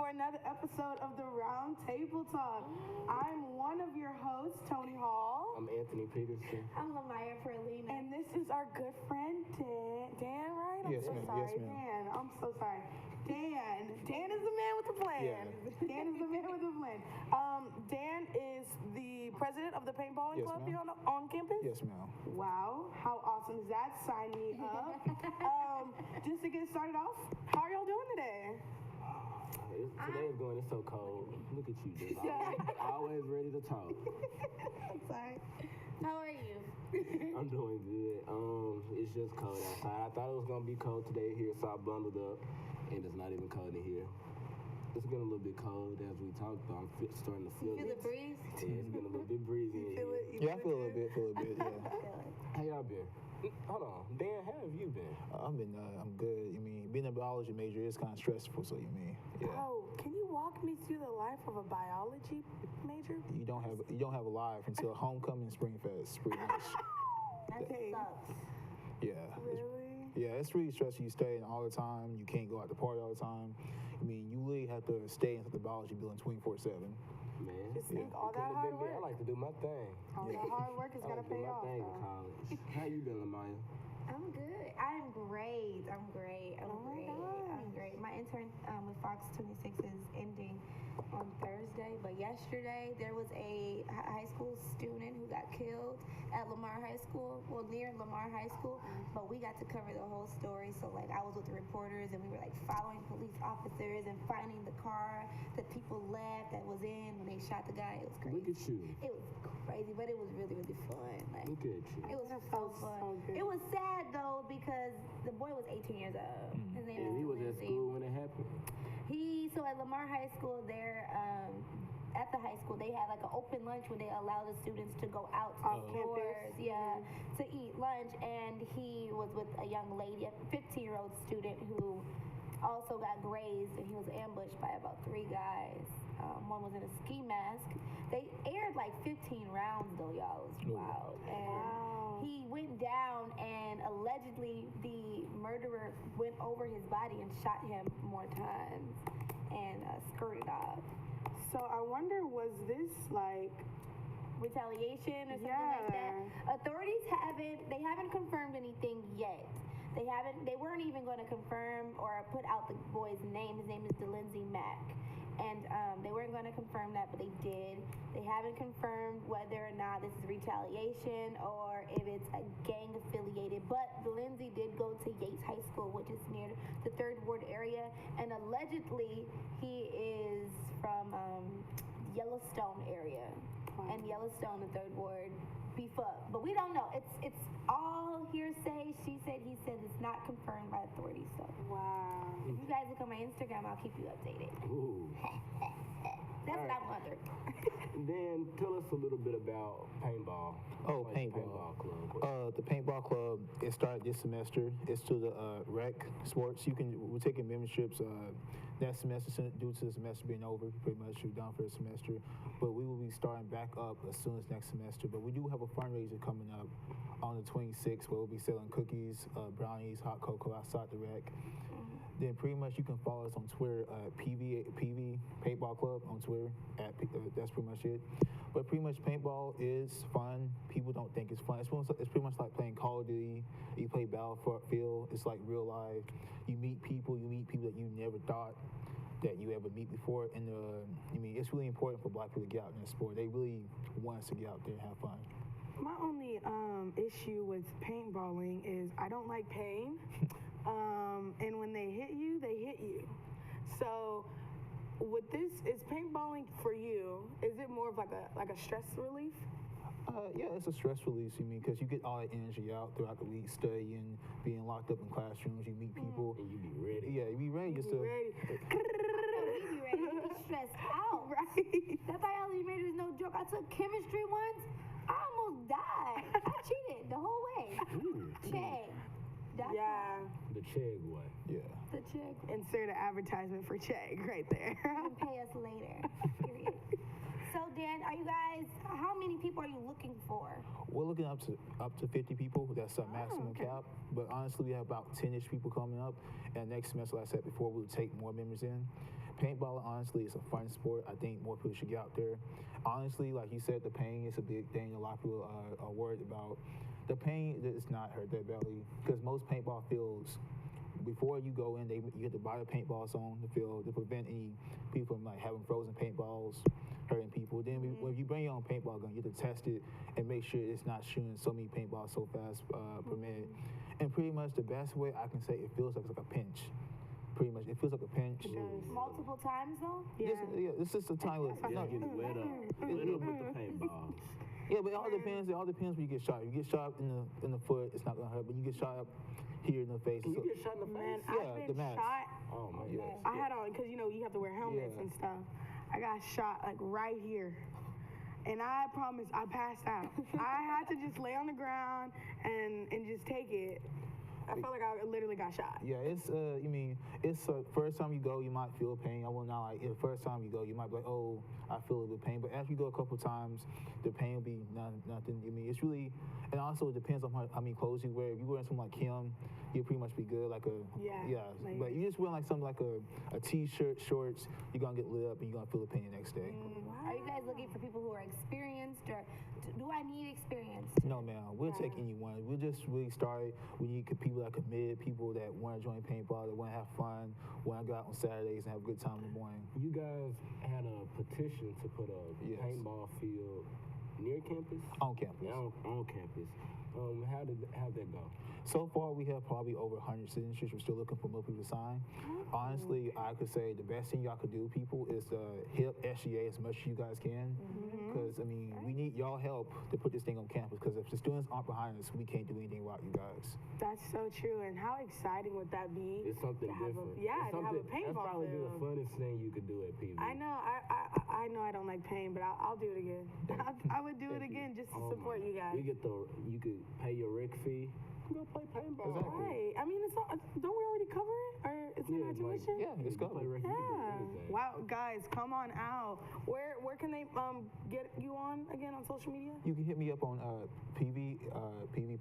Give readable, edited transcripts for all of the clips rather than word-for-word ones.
for another episode of the Round Table Talk. I'm one of your hosts, Tony Hall. I'm Anthony Peterson. I'm Lamaya Perlina. And this is our good friend, Dan. Dan, right? I'm Yes, so ma'am. sorry. Yes, ma'am. Dan, I'm so sorry. Dan. Dan is the man with the plan. Yeah. Dan is the man with the plan. Dan is the president of the paintballing Yes, club ma'am. here on campus? Yes, ma'am. Wow, how awesome is that? Sign me up. Just to get started off, how are y'all doing today? Today is going, it's so cold. Look at you, just always ready to talk. I'm sorry. How are you? I'm doing good. It's just cold outside. I thought it was gonna be cold today here, so I bundled up, and it's not even cold in here. It's getting a little bit cold as we talk, though. I'm starting to feel You feel it. the breeze? Yeah, it's getting a little bit breezy in Feel here. it? Yeah, I feel a little bit, yeah. How y'all been? Hold on, Dan, how have you been? I'm good. You mean, being a biology major is kind of stressful, so you mean, yeah. Oh, can you walk me through the life of a biology major? You don't have a life until homecoming and spring fest, pretty much. That Okay. sucks. Yeah. Really? Yeah, it's really stressful. You stay in all the time. You can't go out to party all the time. I mean, you really have to stay into the biology building 24/7. Man, Just think all it that couldn't have hard been me. I work. like to do my thing. All that hard work is I gonna like to do pay my off. thing in though. college. How you been, Lamaya? I'm good. I'm great. I'm great. Oh my gosh. I'm great. My intern with Fox 26 is ending on Thursday, but yesterday there was a high school student who got killed at Lamar High School, well, near Lamar High School, but we got to cover the whole story. So, like, I was with the reporters, and we were, like, following police officers and finding the car that people left that was in when they shot the guy. It was crazy. Look at you. It was crazy, but it was really, really fun. Like, Look at you. it was That so sounds fun. so good. It was sad though because the boy was 18 years old. His name And he was at Lindsay. school when it happened. So at Lamar High School, there at the high school they had like an open lunch where they allow the students to go out to Off stores, campus. to eat lunch. And he was with a young lady, a 15-year-old student who also got grazed, and he was ambushed by about 3 guys. One was in a ski mask. They aired like 15 rounds though, y'all. It was wild. And he went down, and allegedly the murderer went over his body and shot him more times and skirted off. So I wonder, was this like Retaliation or something Yeah. like that. Authorities haven't confirmed anything yet. They weren't even going to confirm or put out the boy's name. His name is DeLindsey Mack. And they weren't going to confirm that, but they did. They haven't confirmed whether or not this is retaliation or if it's a gang affiliated. But DeLindsey did go to Yates High School, which is near the 3rd Ward area. And allegedly, he is from Yellowstone area. And Yellowstone, the 3rd Ward, beef up. But we don't know. It's all hearsay. She said, he said. It's not confirmed by authorities. So wow? if you guys look on my Instagram, I'll keep you updated. Ooh. That's what I'm wondering. Then tell us a little bit about paintball. Oh, Like paintball. club. The paintball club, it started this semester. It's to the rec sports. We're taking memberships that semester due to the semester being over. Pretty much we're done for the semester. But we will be starting back up as soon as next semester. But we do have a fundraiser coming up on the 26th where we'll be selling cookies, brownies, hot cocoa outside the rec. Then pretty much you can follow us on Twitter, PV Paintball Club on Twitter. That's pretty much it. But pretty much paintball is fun. People don't think it's fun. It's pretty much like playing Call of Duty. You play Battlefield. It's like real life. You meet people that you never thought that you ever meet before. And it's really important for Black people to get out in the sport. They really want us to get out there and have fun. My only issue with paintballing is I don't like pain. And when they hit you, they hit you. So with this, is paintballing for you, is it more of like a stress relief? Yeah, it's a stress release, because you get all that energy out throughout the week, studying, being locked up in classrooms, you meet people. And you be ready. Yeah, you be ready just to... Ready. We be ready. We be stressed out. Right. That biology major is no joke. I took chemistry once. I almost died. I cheated the whole way. Ooh. Check. That's Yeah. The Chegg way. Yeah. the check. Insert an advertisement for Chegg right there. You can pay us later. Period. So Dan, are you guys? How many people are you looking for? We're looking up to 50 people. That's our maximum okay. cap. But honestly, we have about 10-ish people coming up. And next semester, like I said before, we'll take more members in. paintball, honestly, is a fun sport. I think more people should get out there. Honestly, like you said, the pain is a big thing. A lot of people are worried about. The pain does not hurt their belly because most paintball fields, before you go in, you get to buy the paintballs on the field to prevent any people from like having frozen paintballs, hurting people. Then when you bring your own paintball gun, you have to test it and make sure it's not shooting so many paintballs so fast per minute. And pretty much the best way I can say it feels like it's like a pinch. Pretty much, it feels like a pinch. Multiple times though? Yeah. It's just a time with Yeah, get wet up with the paintball. Yeah, but it all depends. It all depends when you get shot. You get shot in the foot, it's not gonna hurt. But you get shot up here in the face. Can you get shot in the face? Man, Yeah, I've the been mask. shot. Oh my gosh. I had on, because you have to wear helmets Yeah. and stuff. I got shot like right here. And I promise I passed out. I had to just lay on the ground and just take it. I felt like I literally got shot. Yeah, it's it's first time you go, you might feel pain. I will not like the first time you go, you might be like, oh, I feel a little bit of pain. But after you go a couple times, the pain will be nothing. I mean, it's really, and also it depends on how many clothes you wear. If you wear something like Kim, you'll pretty much be good. Like like- but you just wear like something like a t-shirt, shorts, you're gonna get lit up and you're gonna feel the pain the next day. Are you guys looking for people who are experienced, or do I need experience? No, man. We'll take anyone. We'll just really start. We need people that are committed, people that want to join paintball, that want to have fun, want to go out on Saturdays and have a good time in the morning. You guys had a petition to put a Yes. paintball field near campus? On campus. Yeah, on campus. How'd that go? So far, we have probably over 100 signatures. We're still looking for more people to sign. Honestly, I could say the best thing y'all could do, people, is help SGA as much as you guys can. Because, I mean, we need y'all help to put this thing on campus. Because if the students aren't behind us, we can't do anything without you guys. That's so true. And how exciting would that be? It's something to have different. to have a That's paintball probably field. the funnest thing you could do at PV. I know. I know I don't like pain, but I'll do it again. I would do it again just to support you guys. You could pay your rec fee. Go play paintball. Exactly. Right. I mean, it's not. Don't we already cover it? Or it's in our tuition? Yeah, it's You can play covered. rec, you can do Yeah. anything. Wow, guys, come on out. Where can they get you on again on social media? You can hit me up on PV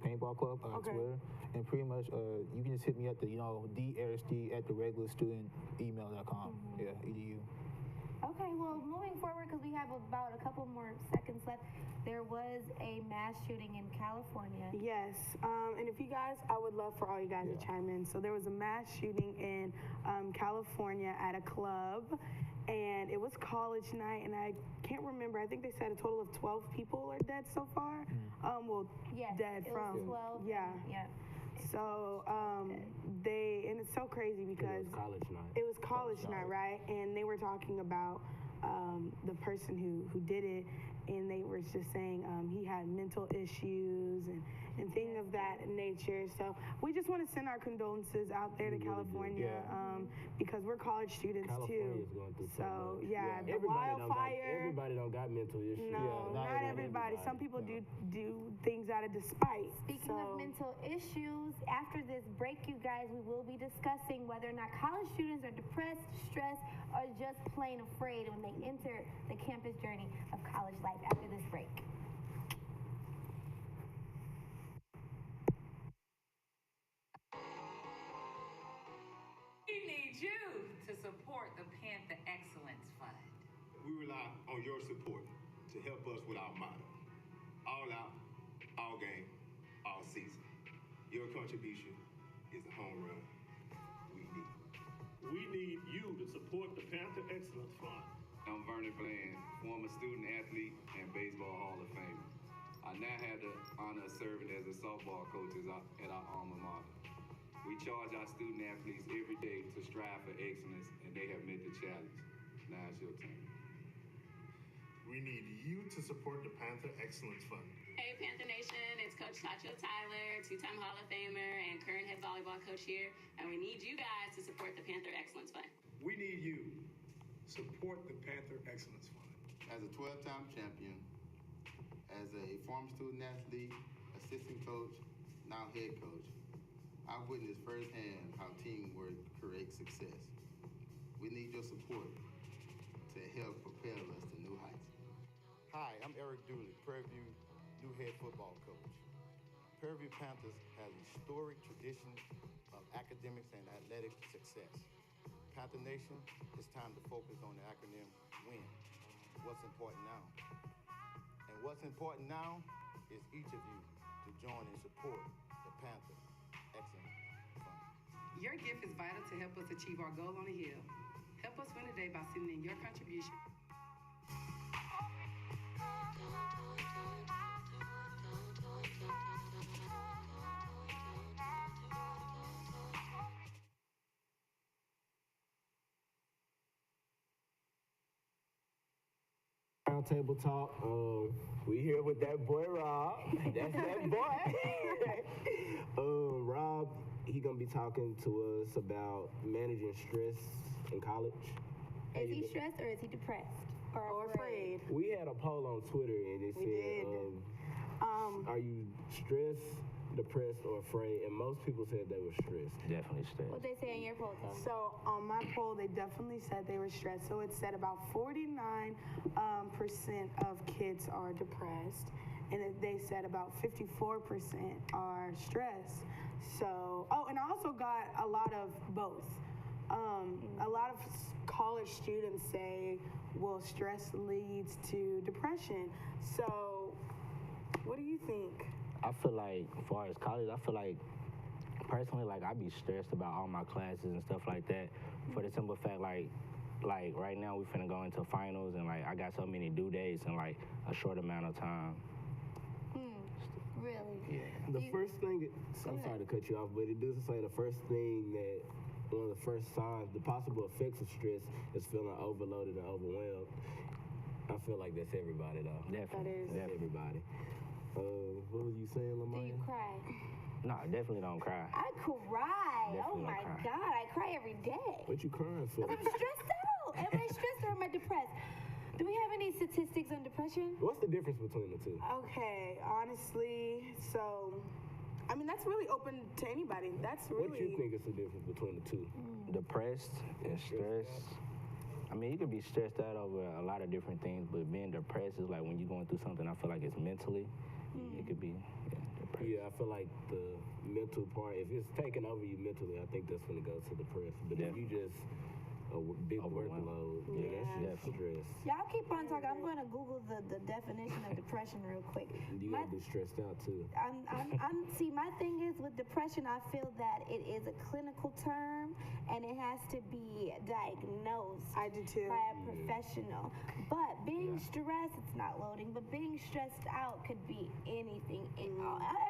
Paintball Club Okay. Twitter, and pretty much you can just hit me at the DRSD@theregularstudentemail.com. Yeah, edu. Okay, well, moving forward, because we have about a couple more seconds left, there was a mass shooting in California. Yes, and if you guys, I would love for all you guys to chime in. So there was a mass shooting in California at a club, and it was college night, and I can't remember. I think they said a total of 12 people are dead so far. Yes, Dead it from. was 12. Yeah. Yeah. So and it's so crazy because It was college night. it was college night, right? And they were talking about the person who did it, and they were just saying he had mental issues and things of that nature. So we just want to send our condolences out there to We really do. California because we're college students California too. is going through so So much. yeah, the Everybody wildfire. Everybody don't got mental issues. No, Yeah, not everybody. Some people do things out of despite. Speaking So- of mental issues, after this break, you guys, we will be discussing whether or not college students are depressed, stressed, or just plain afraid when they enter the campus journey of college life after this break. We need you to support the Panther Excellence Fund. We rely on your support to help us with our motto. All out, all game, all season. Your contribution is the home run we need. We need you to support the Panther Excellence Fund. I'm Vernon Bland, former student athlete and baseball Hall of Famer. I now have the honor of serving as a softball coach at our alma mater. We charge our student athletes every day to strive for excellence, and they have met the challenge. Now it's your turn. We need you to support the Panther Excellence Fund. Hey Panther Nation, it's Coach Tacho Tyler, two-time Hall of Famer and current head volleyball coach here, and we need you guys to support the Panther Excellence Fund. We need you. Support the Panther Excellence Fund. As a 12-time champion, as a former student athlete, assistant coach, now head coach, I've witnessed firsthand how teamwork creates success. We need your support to help propel us to new heights. Hi, I'm Eric Dooley, Prairie View new head football coach. Prairie View Panthers has a storied tradition of academics and athletic success. Panther Nation, it's time to focus on the acronym WIN. What's important now? And what's important now is each of you to join and support the Panther Excellence Fund. Your gift is vital to help us achieve our goal on the Hill. Help us win today by sending in your contribution. Roundtable talk. We here with that boy Rob. That's that boy. Rob, he gonna be talking to us about managing stress in college. Is he stressed or is he depressed? Or afraid. We had a poll on Twitter and it said, are you stressed, depressed, or afraid? And most people said they were stressed. Definitely stressed. What they say in your poll, Tom? So on my poll, they definitely said they were stressed. So it said about 49% of kids are depressed, and they said about 54% are stressed. So, and I also got a lot of both. A lot of college students say, well, stress leads to depression. So, what do you think? I feel like, as far as college, I feel like, personally, like, I be stressed about all my classes and stuff like that, for the simple fact, like right now we finna go into finals, and, like, I got so many due dates in, like, a short amount of time. Really? Yeah. The first thing, I'm sorry to cut you off, but it does say the first thing that, one of the first signs, the possible effects of stress is feeling overloaded and overwhelmed. I feel like that's everybody, though. Definitely. That's everybody. What was you saying, Do Lamar? you cry? No, I definitely don't cry. I cry. Definitely Oh don't my cry. God, I cry every day. What you crying for? I'm stressed out. Am I stressed or am I depressed? Do we have any statistics on depression? What's the difference between the two? Okay, honestly, so, I mean, that's really open to anybody. That's really... What you think is the difference between the two? Depressed and stressed. I mean, you can be stressed out over a lot of different things, but being depressed is like when you're going through something, I feel like it's mentally. It could be depressed. Yeah, I feel like the mental part, if it's taking over you mentally, I think that's when it goes to depressed. But if you just a big workload, that's stress. Y'all keep on talking. I'm going to Google the definition of depression real quick. You gotta be stressed out too. See, my thing is with depression, I feel that it is a clinical term and it has to be diagnosed I do too. by a professional. But being stressed, it's not loading, but being stressed out could be anything.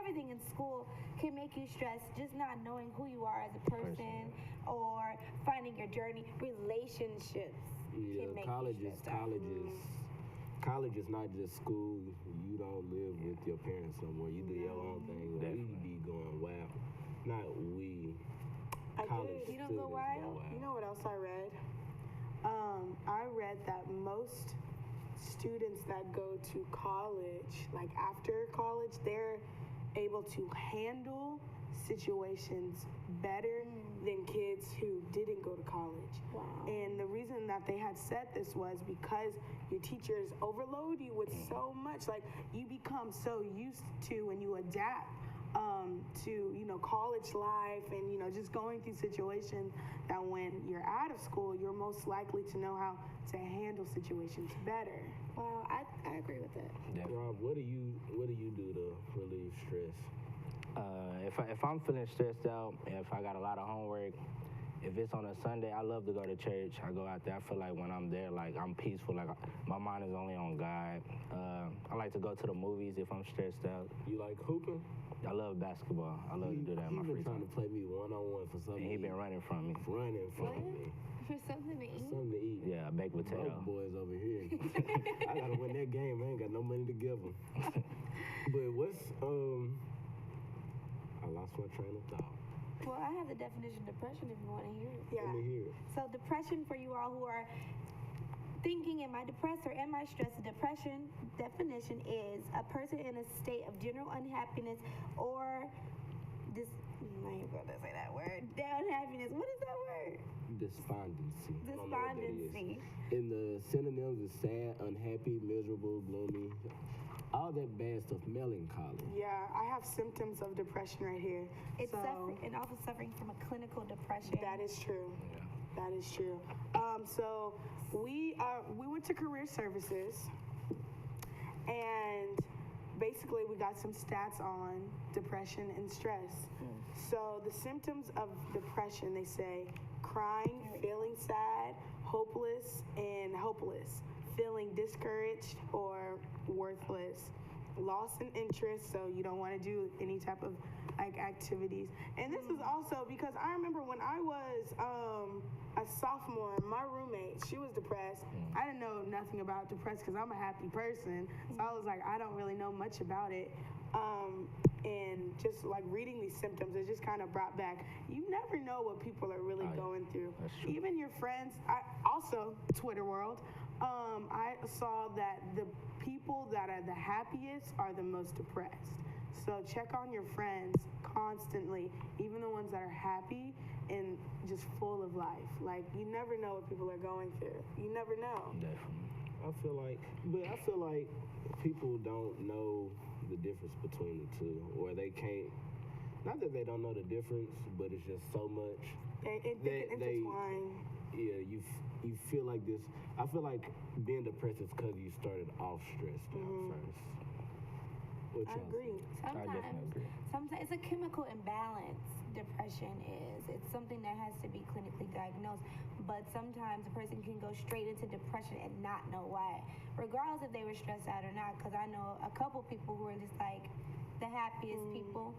Everything in school can make you stressed, just not knowing who you are as a person or finding your journey. Relationships can make you stressed out. College is not just school. You don't live with your parents no more. You do your own thing. We be going wild. Not we. College You don't go wild? You know what else I read? I read that most students that go to college, like after college, they're able to handle situations better than kids who didn't go to college. Wow. And the reason that they had said this was because your teachers overload you with so much. Like, you become so used to and you adapt to, college life and, just going through situations that when you're out of school, you're most likely to know how to handle situations better. Wow, I agree with that. Rob, what do you do to relieve stress? If I'm feeling stressed out, if I got a lot of homework, if it's on a Sunday, I love to go to church. I go out there. I feel like when I'm there, like I'm peaceful. Like my mind is only on God. I like to go to the movies if I'm stressed out. You like hooping? I love basketball. I love to do that in my free He's been trying to play me one-on-one for something. And he been running from me. Running from me. For something to eat? Something to eat. Yeah, a baked potato. Broke boys over here. I gotta win that game. I ain't got no money to give them. But what's I lost my train of thought. Well, I have the definition of depression if you want to hear it. Yeah. Let me hear it. So depression, for you all who are thinking, am I depressed or am I stressed? Depression definition is a person in a state of general unhappiness or I ain't gonna say that word. Unhappiness. What is that word? Despondency. I don't know what that is. Despondency. In the synonyms is sad, unhappy, miserable, gloomy, all that bad stuff, melancholy. Yeah, I have symptoms of depression right here. It's so, suffering and also suffering from a clinical depression. That is true. That is true. So we went to career services, and basically we got some stats on depression and stress. So the symptoms of depression, they say crying, feeling sad, hopeless, and hopeless, feeling discouraged or worthless, loss in interest, so you don't want to do any type of like activities. And this is also because I remember when I was a sophomore, my roommate, she was depressed. I didn't know nothing about depressed because I'm a happy person. So I was like, I don't really know much about it. And just like reading these symptoms, it just kind of brought back, you never know what people are really going through. Even your friends, also Twitter world, I saw that the people that are the happiest are the most depressed. So check on your friends constantly, even the ones that are happy and just full of life. Like, you never know what people are going through. You never know. Definitely. I feel like people don't know the difference between the two, or they can't. Not that they don't know the difference, but it's just so much. They can intertwine. Yeah, you feel like this. I feel like being depressed is because you started off stressed out first. I agree. Sometimes it's a chemical imbalance. Depression is. It's something that has to be clinically diagnosed. But sometimes a person can go straight into depression and not know why, regardless if they were stressed out or not. Because I know a couple people who are just like the happiest people,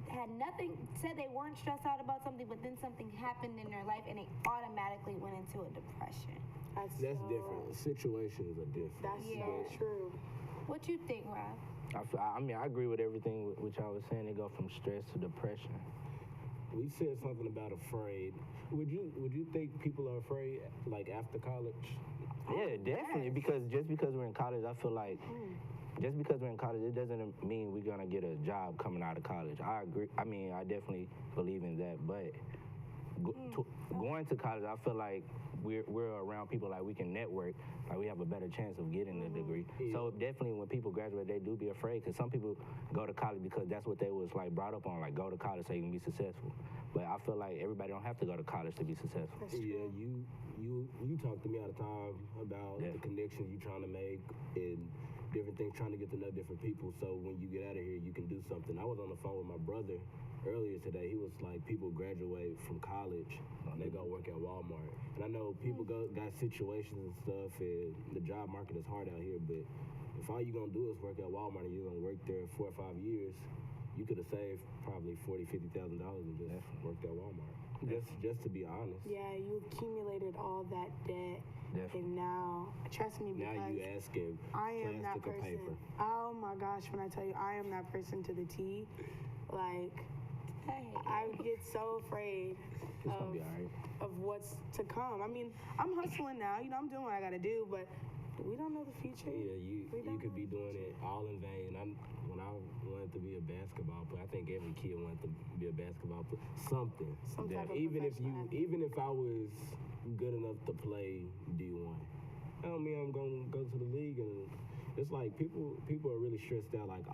had nothing, said they weren't stressed out about something, but then something happened in their life and they automatically went into a depression. That's different. Situations are different. That's so true. What you think, Rob? I agree with everything which I was saying. They go from stress to depression. We said something about afraid. Would you think people are afraid like after college? Yeah, definitely. Because just because we're in college, I feel like just because we're in college, it doesn't mean we're gonna get a job coming out of college. I agree. I mean, I definitely believe in that. But going to college, I feel like we're around people like we can network, like we have a better chance of getting a degree. So definitely when people graduate, they do be afraid, because some people go to college because that's what they was like brought up on, like go to college so you can be successful. But I feel like everybody don't have to go to college to be successful. Yeah, you talk to me all the time about the connections you're trying to make and different things, trying to get to know different people, so when you get out of here, you can do something. I was on the phone with my brother earlier today. He was like, people graduate from college and they go work at Walmart. And I know people got situations and stuff, and the job market is hard out here, but if all you're gonna do is work at Walmart and you're gonna work there 4 or 5 years, you could have saved probably $40,000, $50,000 and just worked at Walmart. Just to be honest. Yeah, you accumulated all that debt. And now, trust me, because now you asking I am that plastic or person. paper. Oh my gosh, when I tell you, I am that person to the T. Like, I get so afraid of what's to come. I mean, I'm hustling now. You know, I'm doing what I got to do, but we don't know the future. Yeah, you could be doing it all in vain. When I wanted to be a basketball player, I think every kid wanted to be a basketball player. Something. Some type of even if professional I was good enough to play D1, I don't mean I'm gonna go to the league. And it's like people are really stressed out. Like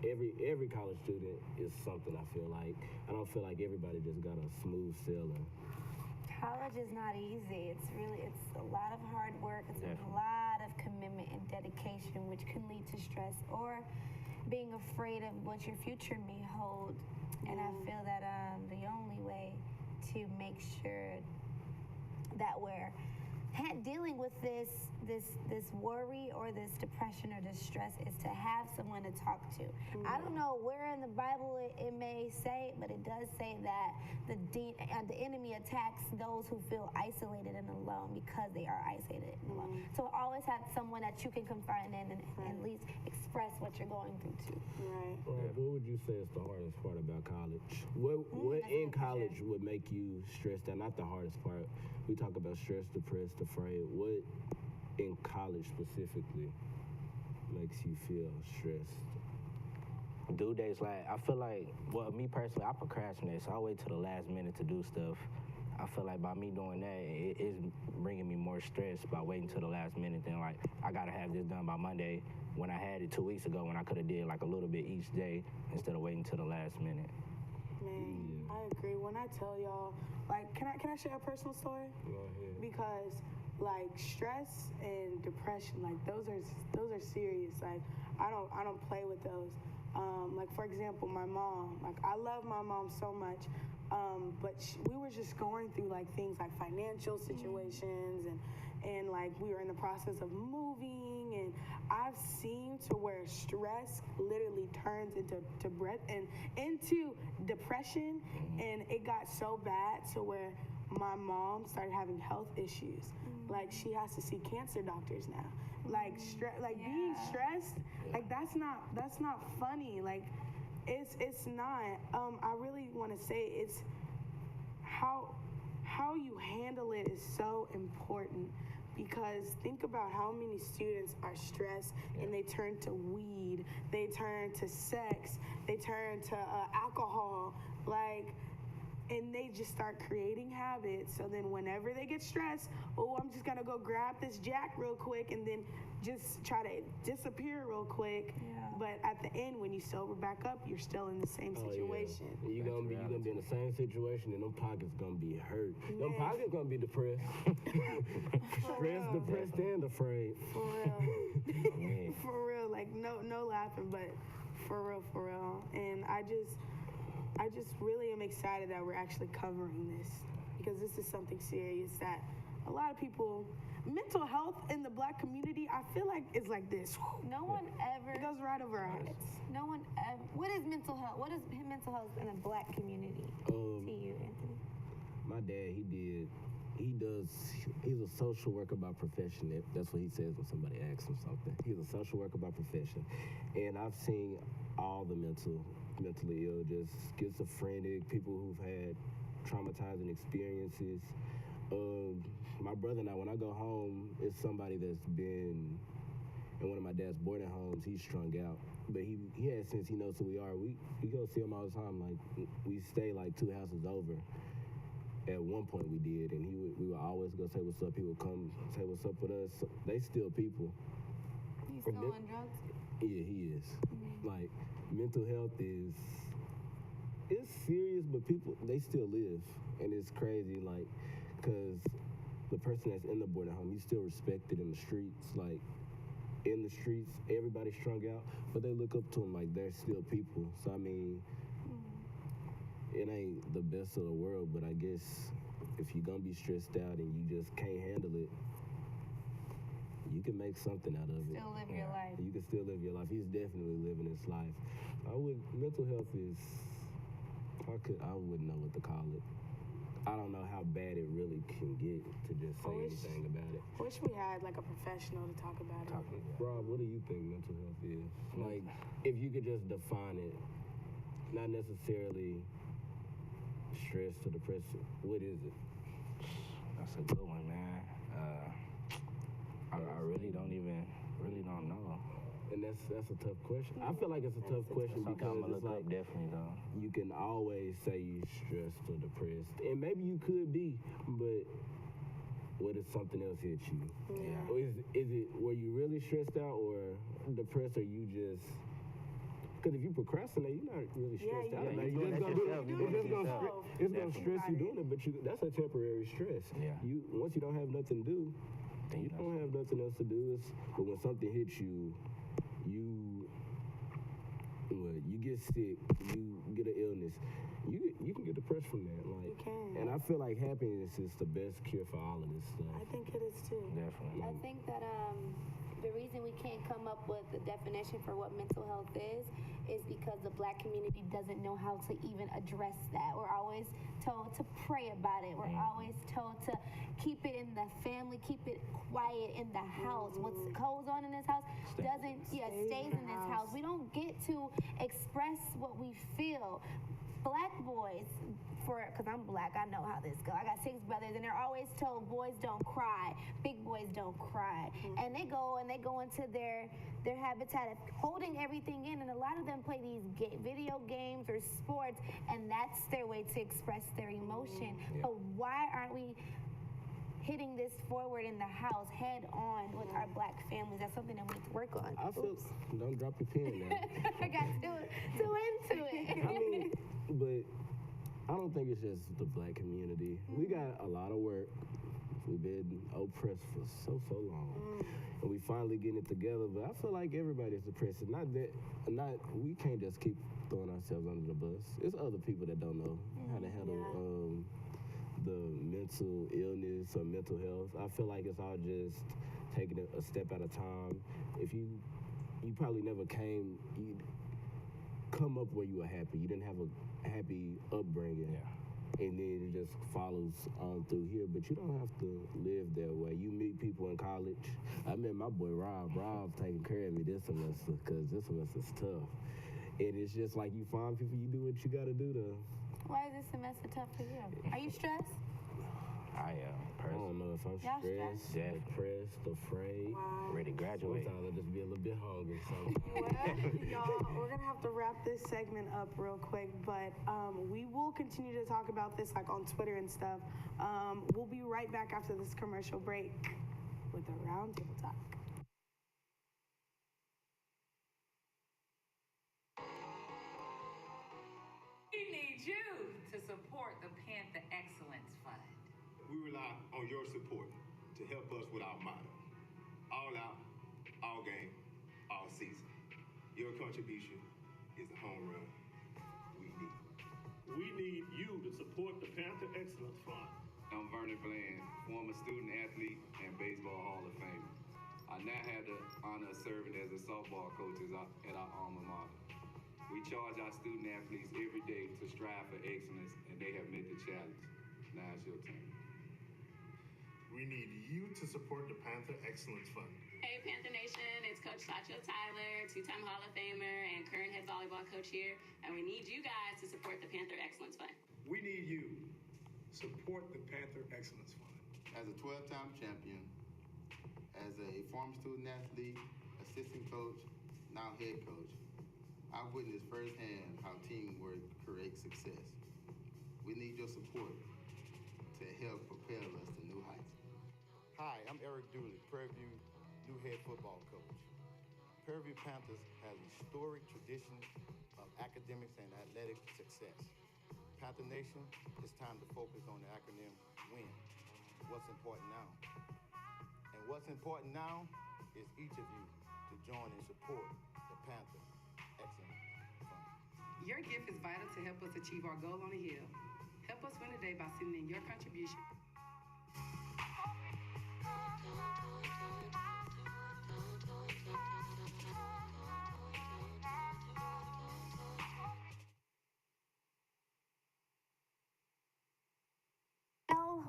every college student is something. I feel like I don't feel like everybody just got a smooth sailing. College is not easy. It's a lot of hard work. It's a lot of commitment and dedication, which can lead to stress or being afraid of what your future may hold. And I feel that the only way to make sure that we're dealing with this worry or this depression or this stress is to have someone to talk to. I don't know where in the Bible it may say, but it does say that the enemy attacks those who feel isolated and alone because they are isolated and alone. So always have someone that you can confide in and at least express what you're going through to. Right. What would you say is the hardest part about college? What in college would make you stressed out? Not the hardest part. We talk about stressed, depressed, afraid. What in college specifically makes you feel stressed? Due dates, like I feel like, well, me personally, I procrastinate, so I wait till the last minute to do stuff. I feel like by me doing that, it is bringing me more stress by waiting till the last minute. Then like I gotta have this done by Monday, when I had it 2 weeks ago, when I could have did like a little bit each day instead of waiting till the last minute. Man, I agree. When I tell y'all, like, can I share a personal story? Go ahead. Because like stress and depression, like those are serious. Like I don't play with those. Like for example, my mom. Like I love my mom so much, but we were just going through like things like financial situations and like we were in the process of moving, and I've seen to where stress literally turns into depression, and it got so bad to where my mom started having health issues. Like she has to see cancer doctors now. Like being stressed, like that's not funny. Like it's not. I really want to say it's how you handle it is so important, because think about how many students are stressed and they turn to weed, they turn to sex, they turn to alcohol, like, and they just start creating habits. So then whenever they get stressed, oh, I'm just gonna go grab this jack real quick and then just try to disappear real quick. Yeah. But at the end, when you sober back up, you're still in the same situation. Yeah. You're gonna be in the same situation, and them pockets gonna be hurt. Them pockets gonna be depressed. Stressed, depressed, and afraid. For real. For real. Like no laughing, but for real. And I just really am excited that we're actually covering this, because this is something serious that a lot of people, mental health in the Black community, I feel like is like this. No one ever. It goes right over our heads. No one ever. What is mental health? What is mental health in the Black community to you, Anthony? My dad, he's a social worker by profession. That's what he says when somebody asks him something. He's a social worker by profession. And I've seen all the mentally ill, just schizophrenic, people who've had traumatizing experiences. My brother and I, when I go home, it's somebody that's been in one of my dad's boarding homes. He's strung out, but he has, since he knows who we are, we go see him all the time. Like we stay like 2 houses over. At one point we did, and we would always go say what's up. He would come say what's up with us. They still people. He's still on drugs? Yeah, he is. Like mental health it's serious, but people, they still live, and it's crazy. Like, cause the person that's in the boarding home, he's still respected in the streets. Like in the streets, everybody's strung out, but they look up to him like they're still people. So I mean. It ain't the best of the world, but I guess if you're gonna be stressed out and you just can't handle it, you can make something out of it. Still live your life. You can still live your life. He's definitely living his life. Mental health is, I wouldn't know what to call it. I don't know how bad it really can get to just say anything about it. I wish we had like a professional to talk about it. Rob, what do you think mental health is? Like, if you could just define it, not necessarily stress or depression, what is it? That's a good one, man. I really don't know. And that's a tough question. I feel like it's a tough question because it's like definitely though. You can always say you're stressed or depressed, and maybe you could be, but what if something else hits you? Yeah. Or is it were you really stressed out or depressed, or you just? Because if you procrastinate, you're not really stressed out. Like, it's gonna stress you doing it, but that's a temporary stress. Yeah. Once you don't have nothing to do, you don't have nothing else to do. But when something hits you, you get sick, you get an illness, you can get depressed from that. Like, you can. And I feel like happiness is the best cure for all of this stuff. I think it is too. Definitely. I think that the reason we can't come up with a definition for what mental health is because the Black community doesn't know how to even address that. We're always told to pray about it. We're always told to keep it in the family, keep it quiet in the house. What goes on in this house stays in this house. We don't get to express what we feel. Black boys, because I'm Black, I know how this goes. I got 6 brothers, and they're always told boys don't cry, big boys don't cry. And they go into their habitat of holding everything in, and a lot of them play these video games or sports, and that's their way to express their emotion. But why aren't we hitting this forward in the house head on with our Black families? That's something that we need to work on. Don't drop your pen now. I got too into it. I mean, but I don't think it's just the black community. We got a lot of work. We've been oppressed for so long. And we finally getting it together, but I feel like everybody's oppressed. We can't just keep throwing ourselves under the bus. It's other people that don't know how to handle the mental illness or mental health. I feel like it's all just taking it a step at a time. If you probably never you come up where you were happy. You didn't have a happy upbringing. And then it just follows on through here, but you don't have to live that way. You meet people in college. I met my boy Rob. Rob's taking care of me this semester because this semester's tough. And it's just like you find people, you do what you got to do to. Why is this semester tough for you? Are you stressed? I am. I don't know if I'm Y'all stressed, depressed, afraid. Ready to graduate. Sometimes I just be a little bit hungry. So. Well, y'all, we're gonna have to wrap this segment up real quick, but we will continue to talk about this like on Twitter and stuff. We'll be right back after this commercial break with the Roundtable Talk. We need you to support the Panther Excellence Fund. We rely on your support to help us with our motto. All out, all game, all season. Your contribution is the home run we need. We need you to support the Panther Excellence Fund. I'm Vernon Bland, former student athlete and baseball Hall of Famer. I now have the honor of serving as a softball coach at our alma mater. We charge our student athletes every day to strive for excellence, and they have met the challenge. Now it's your turn. We need you to support the Panther Excellence Fund. Hey, Panther Nation, it's Coach Sacho Tyler, two-time Hall of Famer and current head volleyball coach here, and we need you guys to support the Panther Excellence Fund. We need you. Support the Panther Excellence Fund. As a 12-time champion, as a former student athlete, assistant coach, now head coach, I've witnessed firsthand how teamwork creates success. We need your support to help propel us to new heights. Hi, I'm Eric Dooley, Prairie View new head football coach. Prairie View Panthers has a storied tradition of academics and athletic success. Panther Nation, it's time to focus on the acronym WIN. What's important now? And what's important now is each of you to join and support the Panther Excellence Fund. Your gift is vital to help us achieve our goal on the hill. Help us win today by sending in your contribution.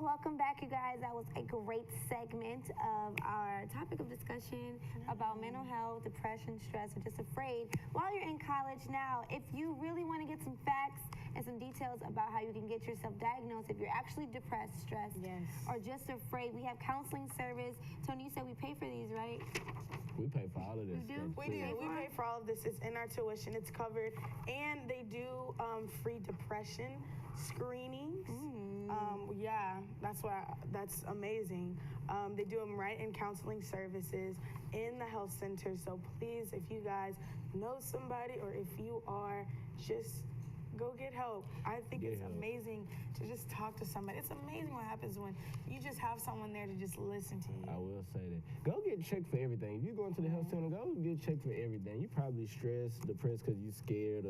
Welcome back, you guys. That was a great segment of our topic of discussion about mental health, depression, stress, or just afraid. While you're in college now, if you really want to get some facts and some details about how you can get yourself diagnosed if you're actually depressed, stressed, or just afraid, we have counseling service. Tony, you said we pay for these, right? We pay for all of this. We do? We do. We pay for all of this. It's in our tuition. It's covered. And they do free depression screenings. Yeah, that's amazing. They do them right in counseling services in the health center. So please, if you guys know somebody or if you are, just go get help. I think it's amazing to just talk to somebody. It's amazing what happens when you just have someone there to just listen to you. I will say that. Go get checked for everything. If you're going to the health center, go get checked for everything. You're probably stressed, depressed because you're scared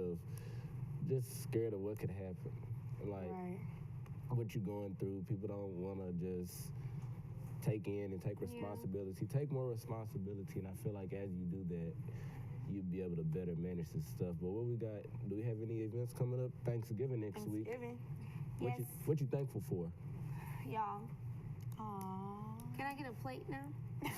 of what could happen. Like, what you're going through, people don't want to just take in and take responsibility. Take more responsibility, and I feel like as you do that, you'll be able to better manage this stuff. But what we got, do we have any events coming up? Thanksgiving next week. Yes. What you thankful for? Y'all. Aww. Can I get a plate now? I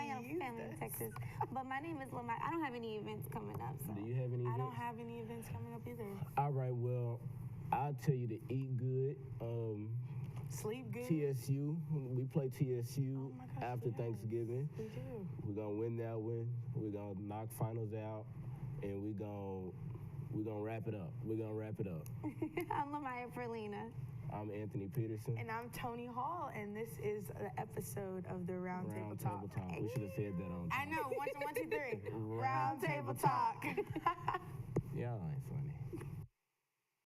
got a family in Texas. But my name is Lamar. I don't have any events coming up. So. Do you have any events? I don't have any events coming up either. All right, well, I'll tell you to eat good. Sleep good. TSU. We play TSU after Thanksgiving. We do. We're going to win that one. We're going to knock finals out. And we're gonna wrap it up. We're going to wrap it up. I'm Lamaya Perlina. I'm Anthony Peterson. And I'm Tony Hall. And this is an episode of the Roundtable Talk. We should have said that on time. I know. One, two, three. Roundtable Talk. Y'all ain't funny.